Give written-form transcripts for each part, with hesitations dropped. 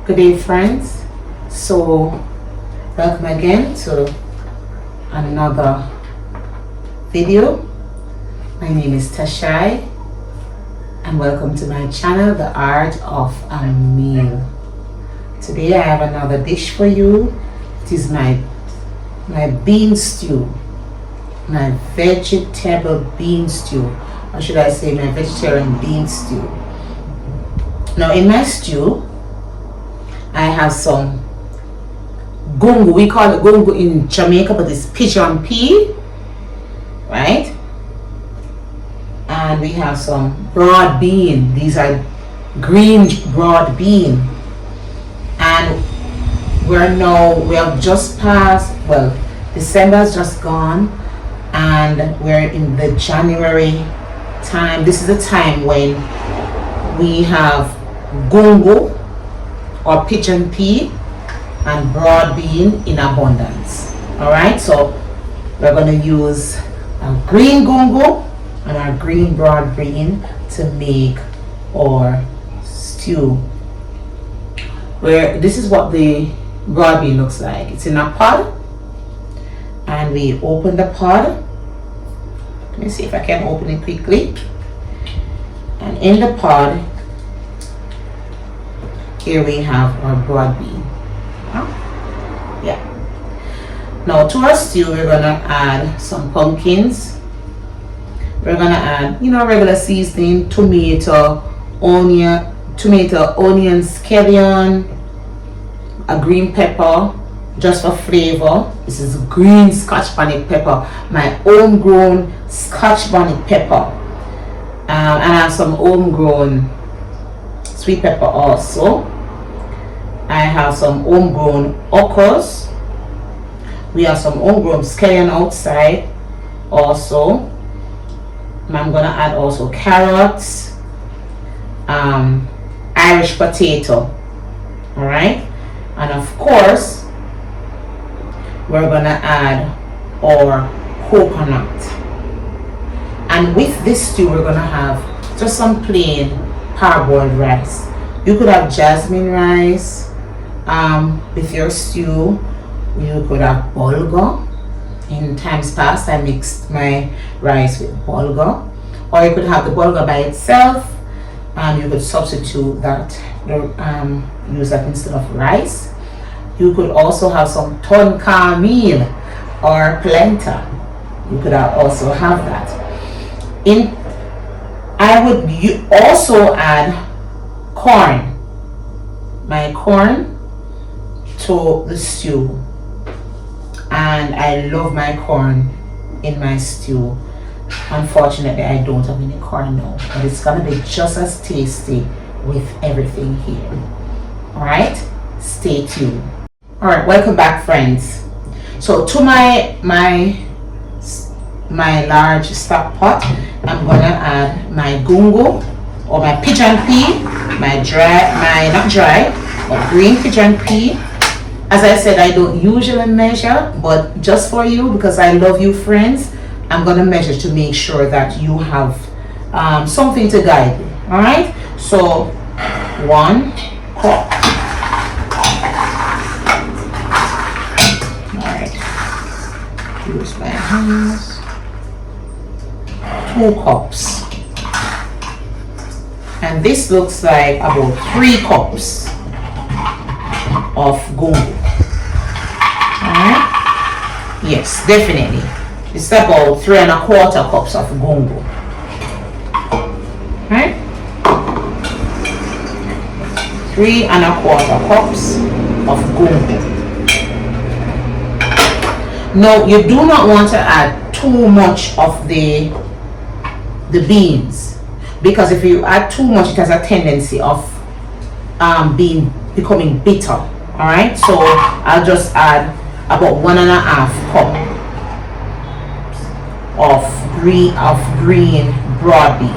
Good day, friends. So welcome again to another video. My name is Tashai and welcome to my channel, The Art of a Meal. Today I have another dish for you. It is my bean stew, my vegetable bean stew, or should I say my vegetarian bean stew. Now in my stew I have some gungo. We call it gungo in Jamaica, but it's pigeon pea, right? And we have some broad bean. These are green broad bean. And we have just passed, well, December has just gone and we're in the January time. This is the time when we have gungo or pigeon pea and broad bean in abundance. Alright, so we're going to use a green gungo and our green broad bean to make our stew. Where this is what the broad bean looks like. It's in a pod and we open the pod. Let me see if I can open it quickly. And in the pod here we have our broad bean. Yeah. Now to our stew we're gonna add some pumpkins. We're gonna add, regular seasoning, tomato, onion, scallion, a green pepper, just for flavor. This is green Scotch bonnet pepper, my homegrown Scotch bonnet pepper, and I have some homegrown sweet pepper also. I have some homegrown okras. We have some homegrown scallion outside also. And I'm gonna add also carrots, Irish potato, all right, and of course we're gonna add our coconut. And with this stew we're gonna have just some plain parboiled rice. You could have jasmine rice with your stew. You could have bulgur. In times past I mixed my rice with bulgur, or you could have the bulgur by itself. You could substitute that, use that instead of rice. You could also have some tonka meal or polenta. You could also have that. I would also add corn, my corn, to the stew. And I love my corn in my stew. Unfortunately I don't have any corn now, but it's gonna be just as tasty with everything here. Alright, stay tuned. Alright, welcome back, friends. So to my large stock pot, I'm gonna add my gungo or my pigeon pea, not dry, but green pigeon pea. As I said, I don't usually measure, but just for you, because I love you, friends, I'm going to measure to make sure that you have something to guide you. All right, so 1 cup. All right, use my hands. 2 cups, and this looks like about 3 cups of gungo. Alright, yes, definitely it's about 3 1/4 cups of gungo. Right, 3 1/4 cups of gungo. Now you do not want to add too much of the beans, because if you add too much it has a tendency of becoming bitter. All right, so I'll just add about 1 1/2 cup of green broad bean.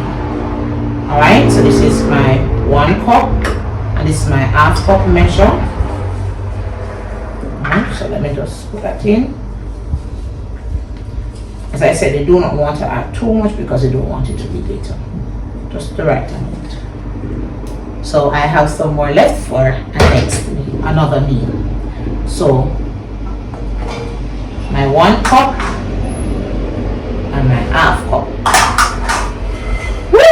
All right, so this is my 1 cup and this is my 1/2 cup measure. All right, so let me just put that in. As I said, you do not want to add too much because you don't want it to be bitter. Just the right amount. So I have some more left for another meal. So my 1 cup and my half cup. Woo!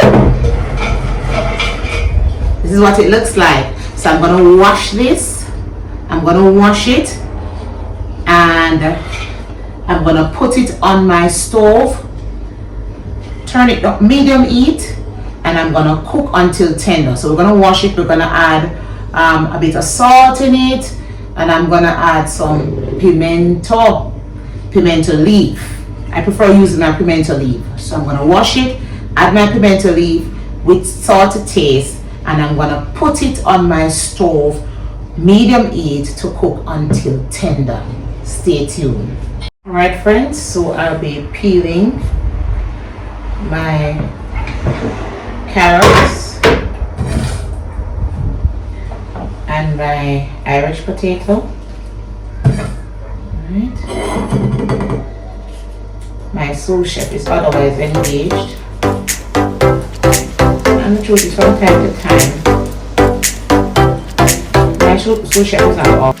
This is what it looks like. So I'm gonna wash this. I'm gonna wash it, and I'm gonna put it on my stove, turn it up medium heat, and I'm gonna cook until tender. So we're gonna wash it. We're gonna add a bit of salt in it, and I'm gonna add some pimento leaf. I prefer using my pimento leaf. So I'm gonna wash it, add my pimento leaf with salt to taste, and I'm gonna put it on my stove, medium heat, to cook until tender. Stay tuned. Alright friends, so I'll be peeling my carrots and my Irish potato. Alright. My sous chef is otherwise engaged, and the truth is, from time to time my sous chef is not off.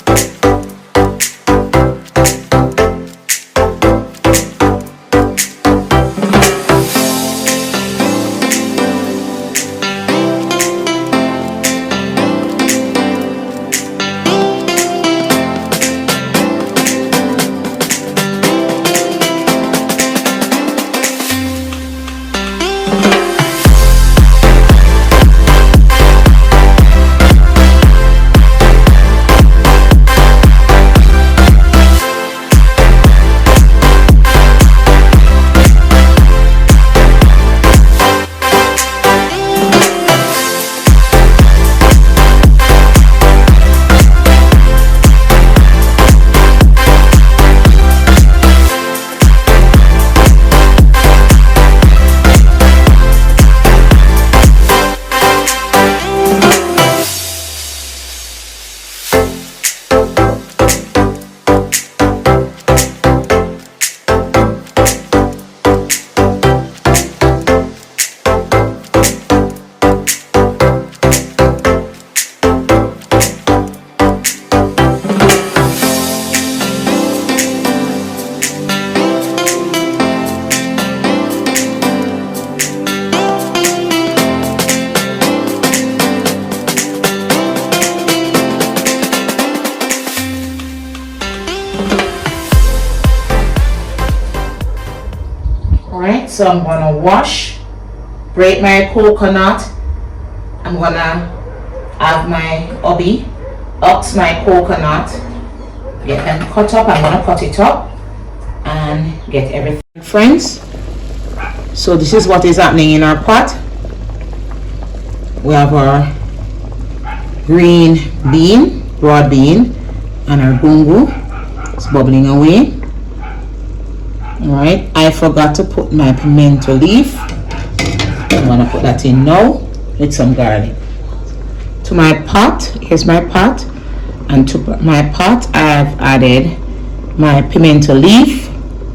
Alright, so I'm gonna break my coconut. I'm gonna have my hubby ups my coconut, get them cut up. I'm gonna cut it up and get everything. Friends, so this is what is happening in our pot. We have our green bean, broad bean, and our gungu. It's bubbling away. Alright, I forgot to put my pimento leaf. I'm gonna put that in now with some garlic. To my pot, here's my pot, and to my pot I've added my pimento leaf,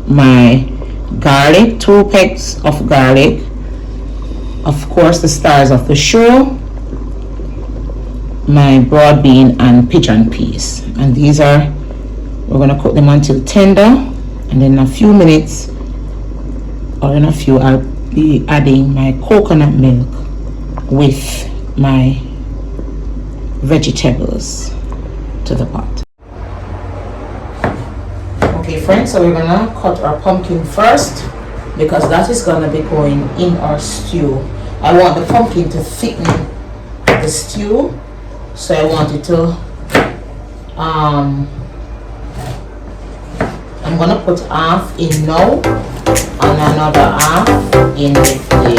my garlic, 2 pegs of garlic, of course the stars of the show, my broad bean and pigeon peas, and these are, we're going to cook them until tender, and then in a few minutes or in a few I'll be adding my coconut milk with my vegetables to the pot. Okay friends, so we're gonna cut our pumpkin first because that is gonna be going in our stew. I want the pumpkin to thicken the stew, so I want it to I'm gonna put half in now and another half in with the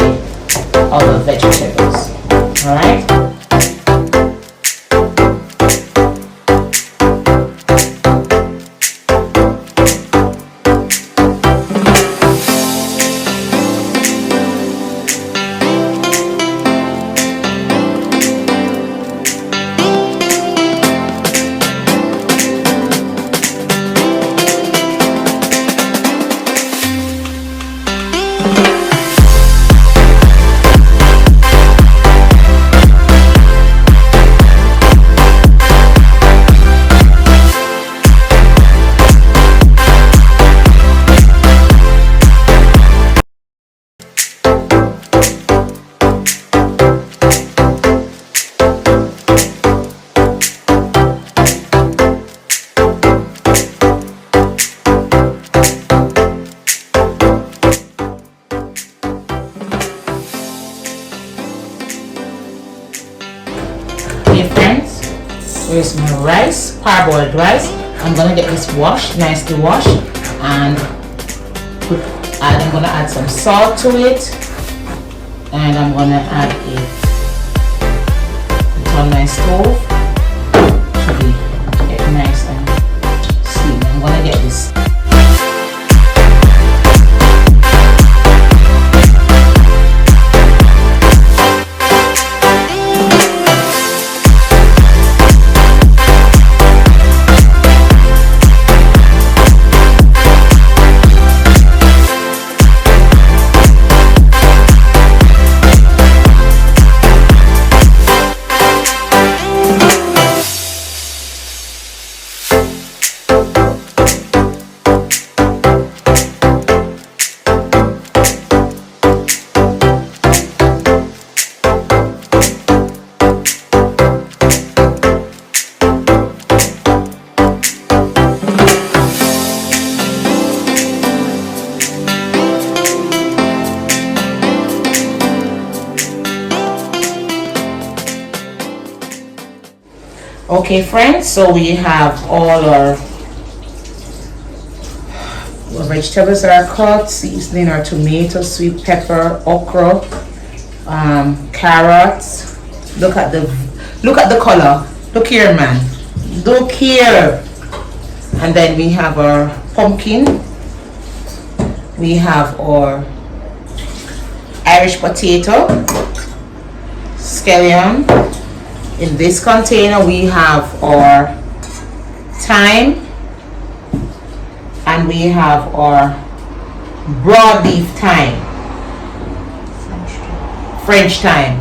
other vegetables. Alright? Here's my rice, parboiled rice. I'm gonna get this washed, nicely washed, and I'm gonna add some salt to it, and I'm gonna add it on my stove to get nice and sweet. I'm gonna get this. Okay friends, so we have all our vegetables that are cut, seasoning our tomato, sweet pepper, okra, carrots. Look at the color. Look here, man. Look here. And then we have our pumpkin. We have our Irish potato, scallion. In this container we have our thyme, and we have our broadleaf thyme, French thyme.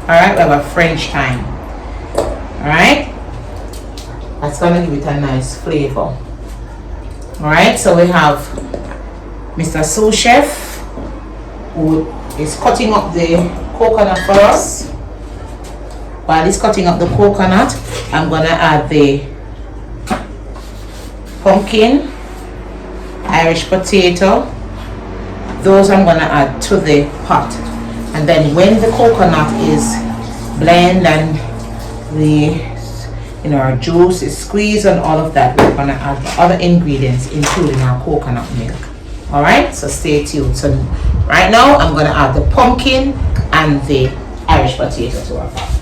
Alright, we have a French thyme. Alright, that's gonna give it a nice flavor. Alright, so we have Mr. Sous Chef, who is cutting up the coconut for us. While he's cutting up the coconut, I'm gonna add the pumpkin, Irish potato. Those I'm gonna add to the pot. And then when the coconut is blended and the our juice is squeezed and all of that, we're gonna add the other ingredients, including our coconut milk. Alright, so stay tuned. So right now I'm gonna add the pumpkin and the Irish potato to our pot.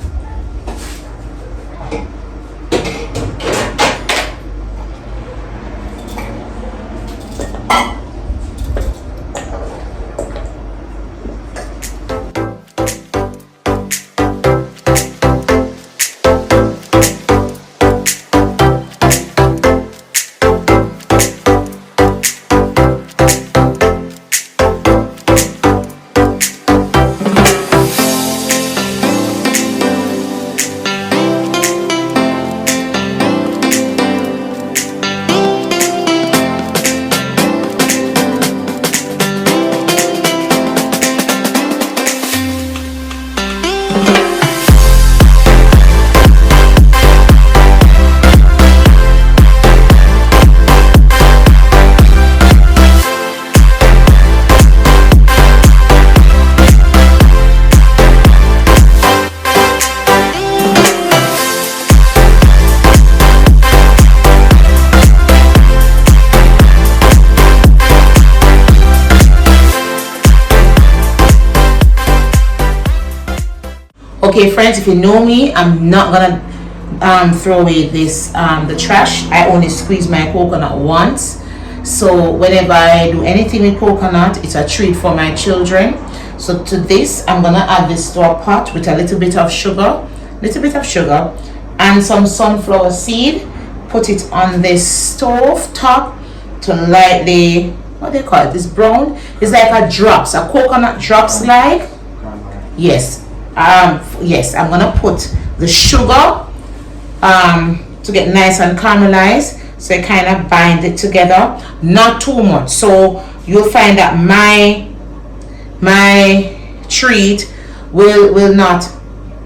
Okay friends, if you know me, I'm not gonna throw away this the trash. I only squeeze my coconut once, so whenever I do anything with coconut, it's a treat for my children. So to this, I'm gonna add this to a pot with a little bit of sugar and some sunflower seed. Put it on this stove top to lightly, what do they call it, this brown, it's like a drops, a coconut drops like. Yes. Yes, I'm gonna put the sugar to get nice and caramelized, so I kind of bind it together, not too much, so you'll find that my treat will not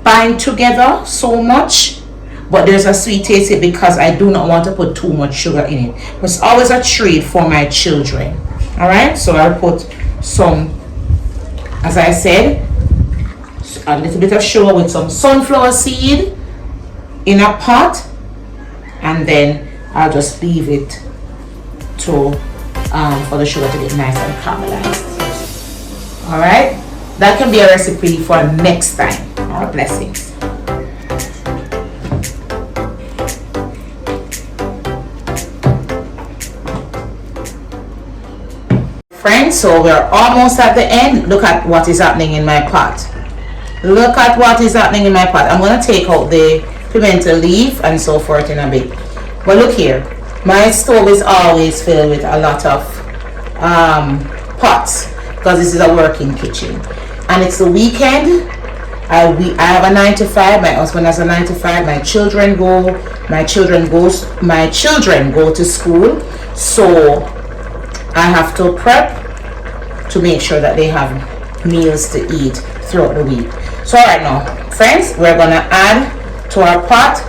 bind together so much, but there's a sweet taste in it because I do not want to put too much sugar in it. It's always a treat for my children. All right, so I'll put some, as I said, a little bit of sugar with some sunflower seed in a pot, and then I'll just leave it to for the sugar to get nice and caramelized. All right, that can be a recipe for next time. Our blessings. Friends, so we're almost at the end. Look at what is happening in my pot. Look at what is happening in my pot. I'm going to take out the pimento leaf and so forth in a bit. But look here, my stove is always filled with a lot of pots because this is a working kitchen. And it's the weekend. I have a 9 to 5. My husband has a 9 to 5. My children go to school. So I have to prep to make sure that they have meals to eat throughout the week. So right now, friends, we're gonna add to our pot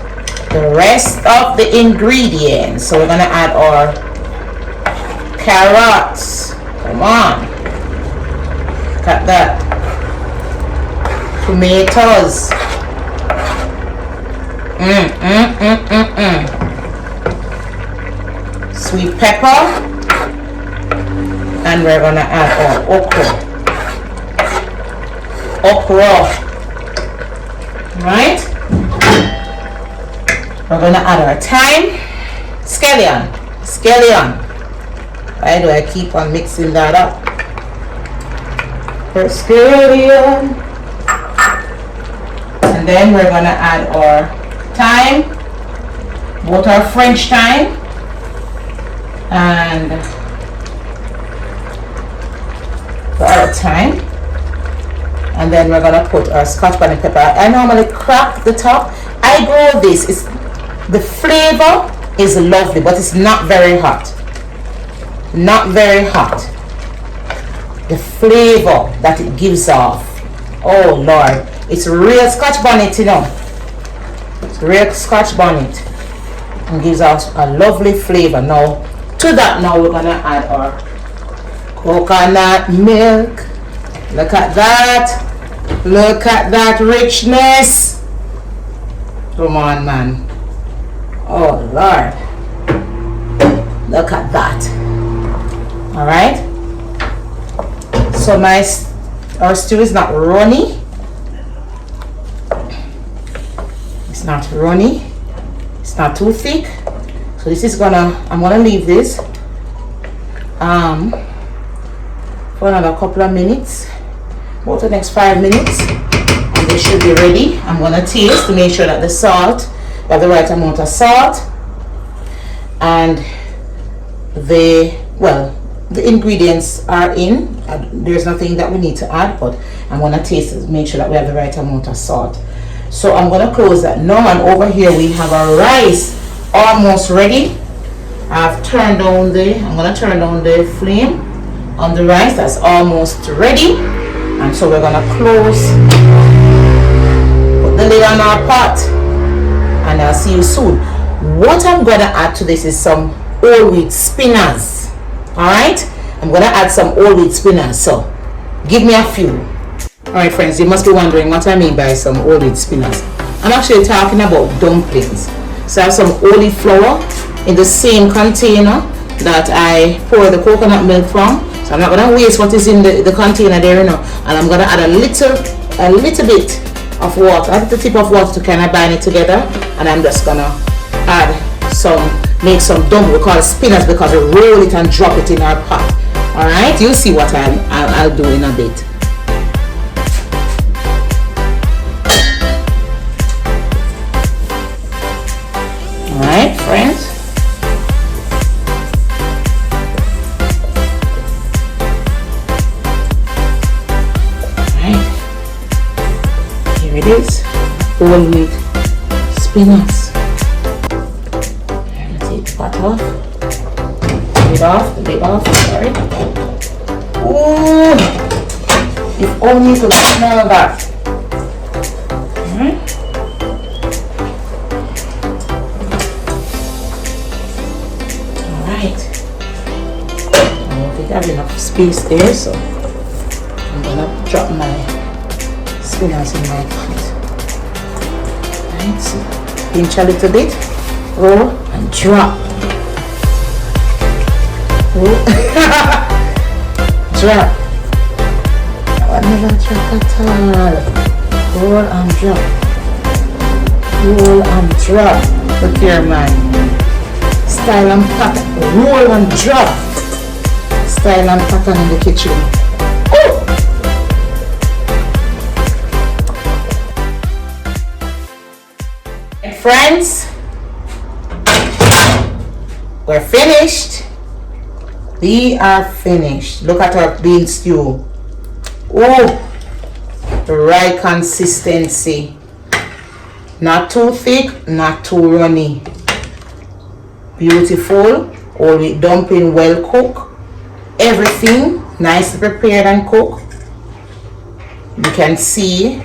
the rest of the ingredients. So we're gonna add our carrots. Come on, look at that. Tomatoes. Sweet pepper. And we're gonna add our okra. Right? We're gonna add our thyme. Scallion. Why do I keep on mixing that up? Scallion. And then we're gonna add our thyme, both our French thyme and our thyme, and then we're gonna put our scotch bonnet pepper. I normally crack the top. I grow this. The flavor is lovely, but it's not very hot. Not very hot. The flavor that it gives off, oh Lord, it's real scotch bonnet, you know. It's real scotch bonnet and gives us a lovely flavor. Now to that, now we're gonna add our coconut milk. Look at that. Look at that richness. Come on, man. Oh Lord. Look at that. All right. So our stew is not runny. It's not runny. It's not too thick. So this is I'm gonna leave this for another couple of minutes, about the next 5 minutes, and they should be ready. I'm gonna taste to make sure that the salt, got the right amount of salt, and the ingredients are in. There's nothing that we need to add, but I'm gonna taste to make sure that we have the right amount of salt. So I'm gonna close that now, and over here we have our rice almost ready. I'm gonna turn down the flame on the rice. That's almost ready, and so we're gonna close, put the lid on our pot, and I'll see you soon. What I'm gonna add to this is some whole wheat spinners. All right, I'm gonna add some whole wheat spinners, so give me a few. All right, friends, you must be wondering what I mean by some whole wheat spinners. I'm actually talking about dumplings. So I have some whole wheat flour in the same container that I pour the coconut milk from. So I'm not gonna waste what is in the container there, you know, and I'm gonna add a little bit of water, a little tip of water to kind of bind it together, and I'm just gonna make some dumplings. We call it spinners because we roll it and drop it in our pot. All right, you'll see what I'll do in a bit. All right, friends. Here it is, whole wheat spinners. I'm gonna take the pot off, the lid off, sorry. Ooh, if only you could smell that. Alright. Alright. I don't think I have enough space there, so I'm gonna drop my spinners in my pot. Right, so pinch a little bit Roll and drop. Roll. Drop. I never drop at all. Roll and drop. Roll and drop. Look here, man. Style and pattern. Roll and drop. Style and pattern in the kitchen. Oh! And friends, we're finished. We are finished. Look at our bean stew. Oh, the right consistency. Not too thick, not too runny. Beautiful. All with dumpling well cooked. Everything nicely prepared and cooked. You can see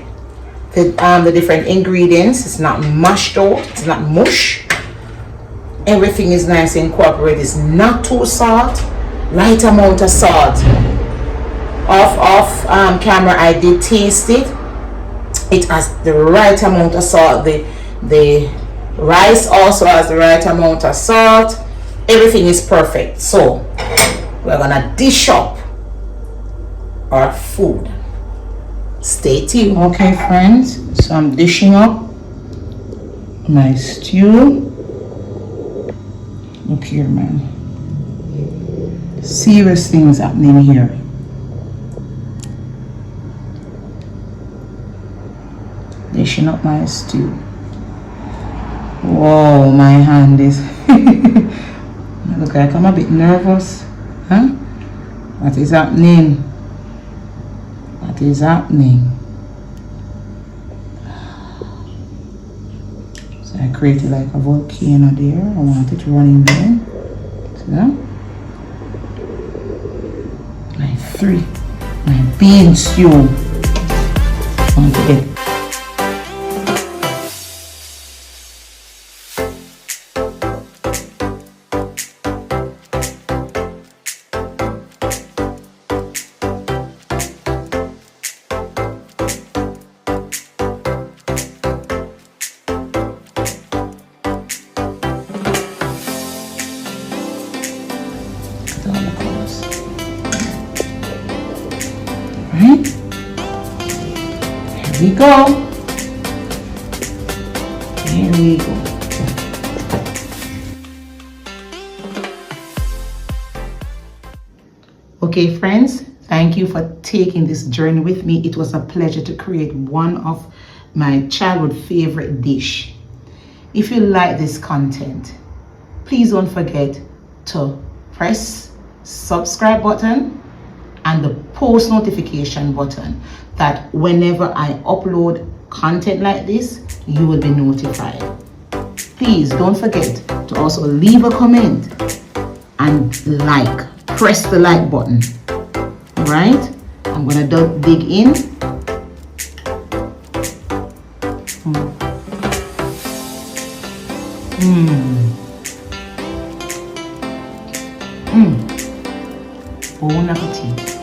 the different ingredients. It's not mashed out. It's not mush. Everything is nice and incorporated. It's not too salt. Right amount of salt. Off camera, I did taste it. It has the right amount of salt. The rice also has the right amount of salt. Everything is perfect. So we're gonna dish up our food. Stay tuned. Okay, friends. So I'm dishing up my stew. Look here, man. Serious things happening here. Dishing up my stew. Whoa, my hand is. Look like I'm a bit nervous. Huh? What is happening? What is happening? So I created like a volcano there. I want it running there. So my bean stew. I want to get right? Here we go. Here we go. Okay, friends, thank you for taking this journey with me. It was a pleasure to create one of my childhood favorite dish. If you like this content, please don't forget to press subscribe button and the post notification button, that whenever I upload content like this, you will be notified. Please don't forget to also leave a comment and press the like button. All right, I'm gonna dig in. Bon appetit.